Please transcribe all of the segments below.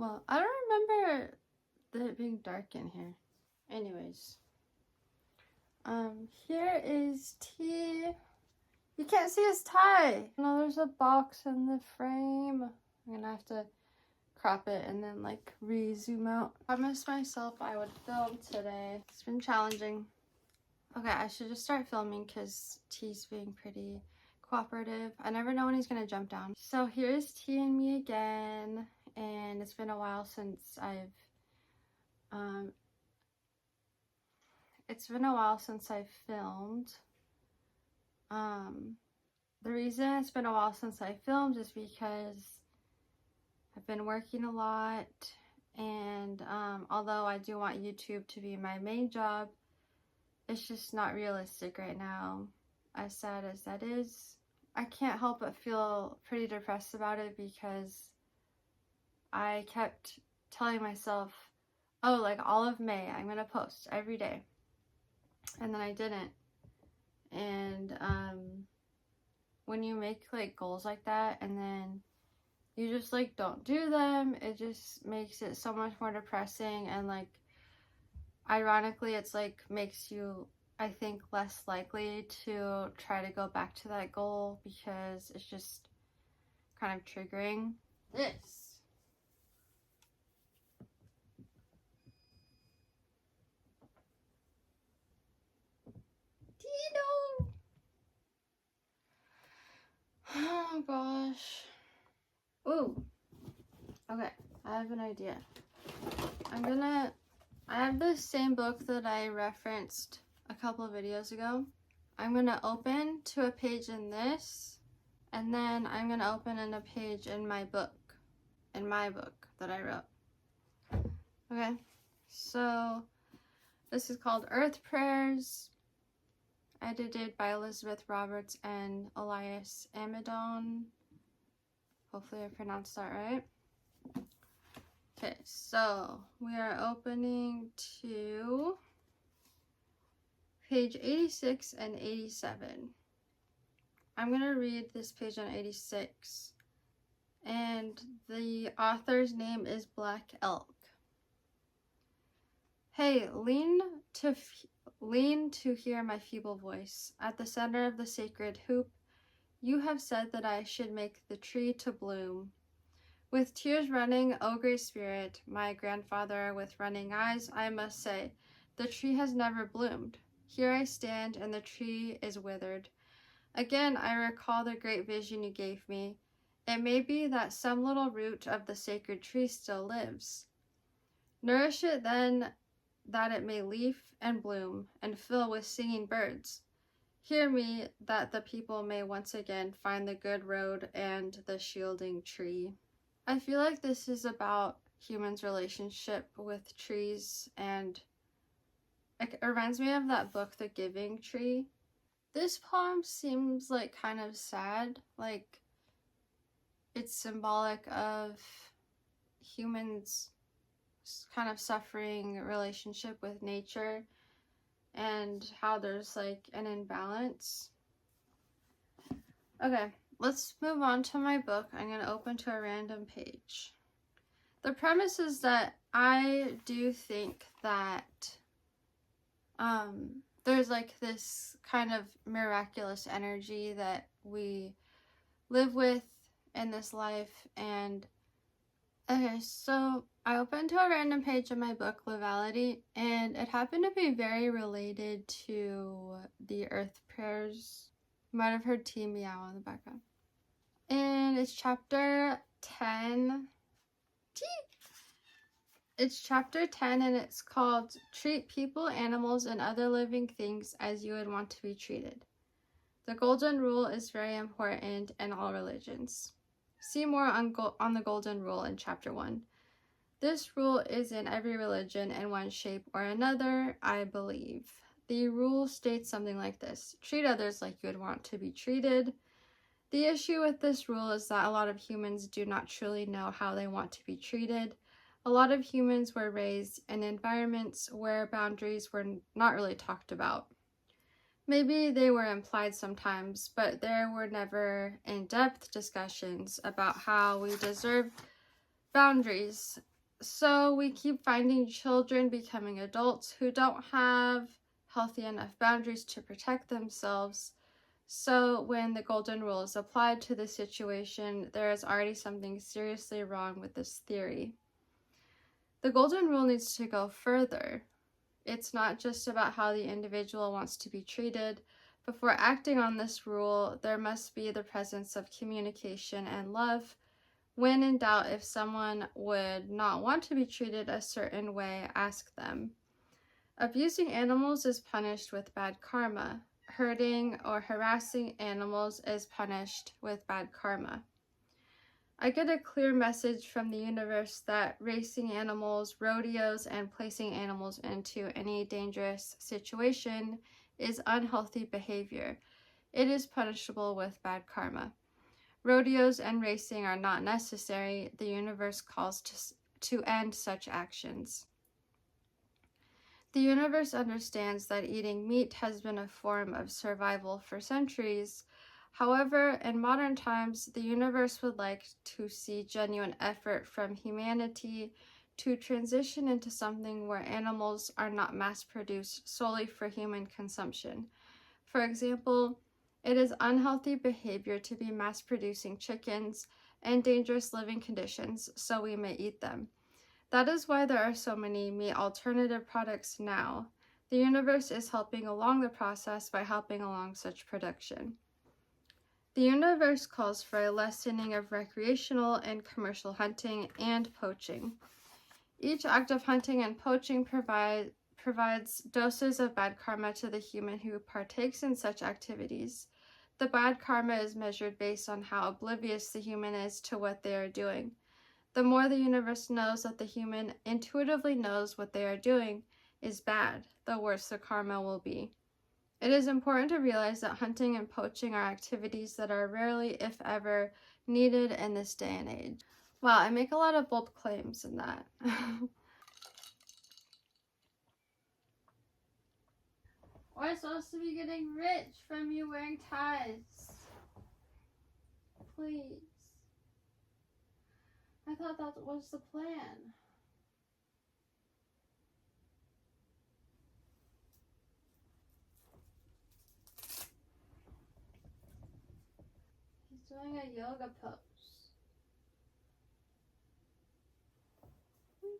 Well, I don't remember it being dark in here. Anyways. Here is tea. You can't see his tie. No, there's a box in the frame. I'm gonna have to crop it and then like re-zoom out. I promised myself I would film today. It's been challenging. Okay, I should just start filming because T's being pretty cooperative. I never know when he's gonna jump down. So here's T and me again, and it's been a while since I've filmed. The reason it's been a while since I filmed is because I've been working a lot, and although I do want YouTube to be my main job, it's just not realistic right now, as sad as that is. I can't help but feel pretty depressed about it because I kept telling myself, oh, like all of May, I'm gonna post every day. And then I didn't. And when you make like goals like that and then you just like don't do them, it just makes it so much more depressing, and like ironically it's like makes you, I think, less likely to try to go back to that goal because it's just kind of triggering. This Tino. Oh gosh. Ooh. Okay, I have an idea. I have the same book that I referenced a couple of videos ago. I'm gonna open to a page in this, and then I'm gonna open in a page in my book that I wrote. Okay, so this is called Earth Prayers, edited by Elizabeth Roberts and Elias Amidon. Hopefully I pronounced that right. Okay, so we are opening to page 86 and 87. I'm going to read this page on 86, and the author's name is Black Elk. Hey, lean to hear my feeble voice. At the center of the sacred hoop, you have said that I should make the tree to bloom. With tears running, O great spirit, my grandfather with running eyes, I must say, the tree has never bloomed. Here I stand, and the tree is withered. Again, I recall the great vision you gave me. It may be that some little root of the sacred tree still lives. Nourish it then, that it may leaf and bloom, and fill with singing birds. Hear me, that the people may once again find the good road and the shielding tree. I feel like this is about humans' relationship with trees, and it reminds me of that book, The Giving Tree. This poem seems like kind of sad, like it's symbolic of humans' kind of suffering relationship with nature and how there's like an imbalance. Okay, let's move on to my book. I'm going to open to a random page. The premise is that I do think that there's like this kind of miraculous energy that we live with in this life. And okay, so I opened to a random page in my book, Levality, and it happened to be very related to the Earth Prayers. You might have heard T meow in the background. And it's chapter 10. It's chapter 10, and it's called Treat People, Animals, and Other Living Things as You Would Want to Be Treated. The Golden Rule is very important in all religions. See more on the Golden Rule in chapter 1. This rule is in every religion in one shape or another, I believe. The rule states something like this: treat others like you would want to be treated. The issue with this rule is that a lot of humans do not truly know how they want to be treated. A lot of humans were raised in environments where boundaries were not really talked about. Maybe they were implied sometimes, but there were never in-depth discussions about how we deserve boundaries. So we keep finding children becoming adults who don't have healthy enough boundaries to protect themselves. So when the golden rule is applied to the situation, there is already something seriously wrong with this theory. The golden rule needs to go further. It's not just about how the individual wants to be treated. Before acting on this rule, there must be the presence of communication and love. When in doubt, if someone would not want to be treated a certain way, ask them. Abusing animals is punished with bad karma. Hurting or harassing animals is punished with bad karma. I get a clear message from the universe that racing animals, rodeos, and placing animals into any dangerous situation is unhealthy behavior. It is punishable with bad karma. Rodeos and racing are not necessary. The universe calls to end such actions. The universe understands that eating meat has been a form of survival for centuries. However, in modern times, the universe would like to see genuine effort from humanity to transition into something where animals are not mass-produced solely for human consumption. For example, it is unhealthy behavior to be mass-producing chickens in dangerous living conditions, so we may eat them. That is why there are so many meat alternative products now. The universe is helping along the process by helping along such production. The universe calls for a lessening of recreational and commercial hunting and poaching. Each act of hunting and poaching provides doses of bad karma to the human who partakes in such activities. The bad karma is measured based on how oblivious the human is to what they are doing. The more the universe knows that the human intuitively knows what they are doing is bad, the worse the karma will be. It is important to realize that hunting and poaching are activities that are rarely, if ever, needed in this day and age. Wow, I make a lot of bold claims in that. We're supposed to be getting rich from you wearing ties. Please. I thought that was the plan. He's doing a yoga pose. Good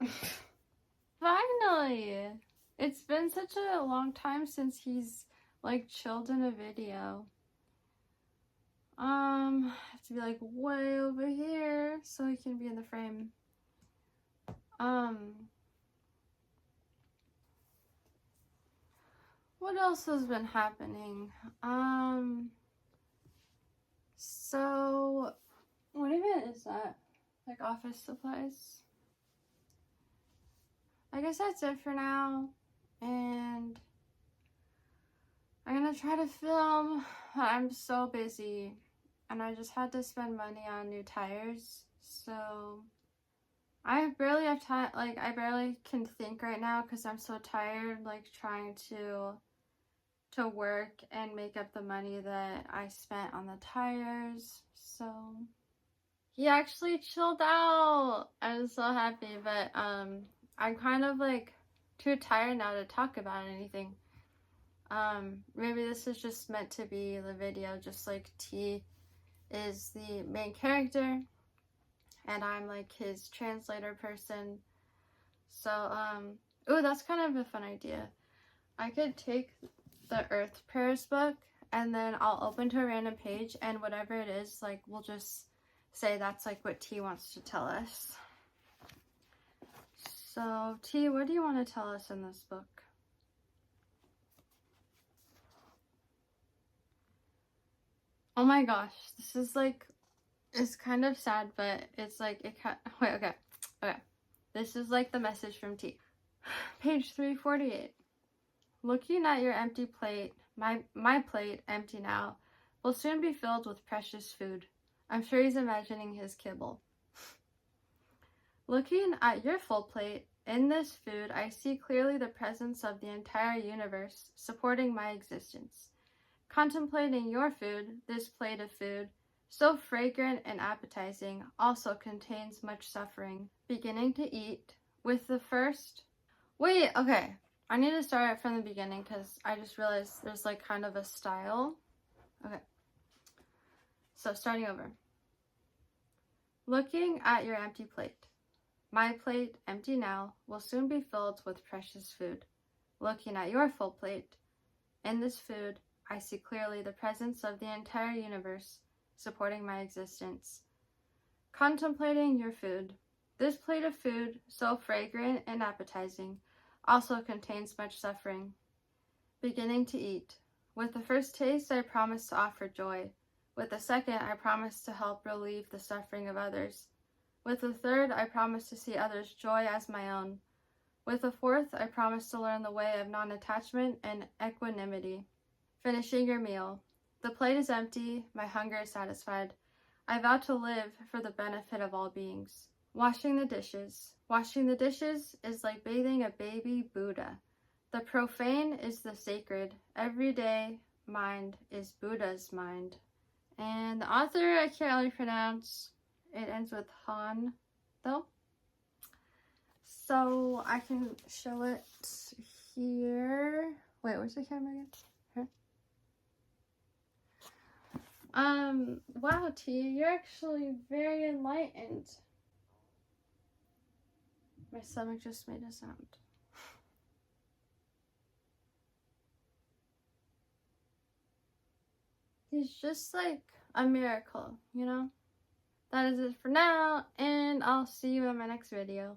boy. Finally! It's been such a long time since he's like chilled in a video. I have to be like way over here so he can be in the frame. What else has been happening? So what even is that? Like office supplies? I guess that's it for now, and I'm gonna try to film. I'm so busy, and I just had to spend money on new tires, so I barely have time. Like, I barely can think right now because I'm so tired, like, trying to work and make up the money that I spent on the tires. So he actually chilled out. I'm so happy, but I'm kind of like too tired now to talk about anything. Maybe this is just meant to be the video, just like T is the main character and I'm like his translator person. So oh, that's kind of a fun idea. I could take the Earth Prayers book and then I'll open to a random page and whatever it is, like, we'll just say that's like what T wants to tell us. So T, what do you want to tell us in this book? Oh my gosh, this is like, it's kind of sad, but it's like, wait, okay. This is like the message from T. Page 348. Looking at your empty plate, my plate, empty now, will soon be filled with precious food. I'm sure he's imagining his kibble. Looking at your full plate, in this food, I see clearly the presence of the entire universe supporting my existence. Contemplating your food, this plate of food, so fragrant and appetizing, also contains much suffering. Beginning to eat with the first... Wait, okay. I need to start it from the beginning because I just realized there's like kind of a style. Okay. So starting over. Looking at your empty plate. My plate, empty now, will soon be filled with precious food. Looking at your full plate. In this food, I see clearly the presence of the entire universe supporting my existence. Contemplating your food. This plate of food, so fragrant and appetizing, also contains much suffering. Beginning to eat. With the first taste, I promise to offer joy. With the second, I promise to help relieve the suffering of others. With the third, I promise to see others' joy as my own. With the fourth, I promise to learn the way of non-attachment and equanimity. Finishing your meal. The plate is empty, my hunger is satisfied. I vow to live for the benefit of all beings. Washing the dishes. Washing the dishes is like bathing a baby Buddha. The profane is the sacred. Everyday mind is Buddha's mind. And the author, I can't really pronounce. It ends with Han, though. So I can show it here. Wait, where's the camera again? Here. Wow, T, you're actually very enlightened. My stomach just made a sound. He's just like a miracle, you know? That is it for now, and I'll see you in my next video.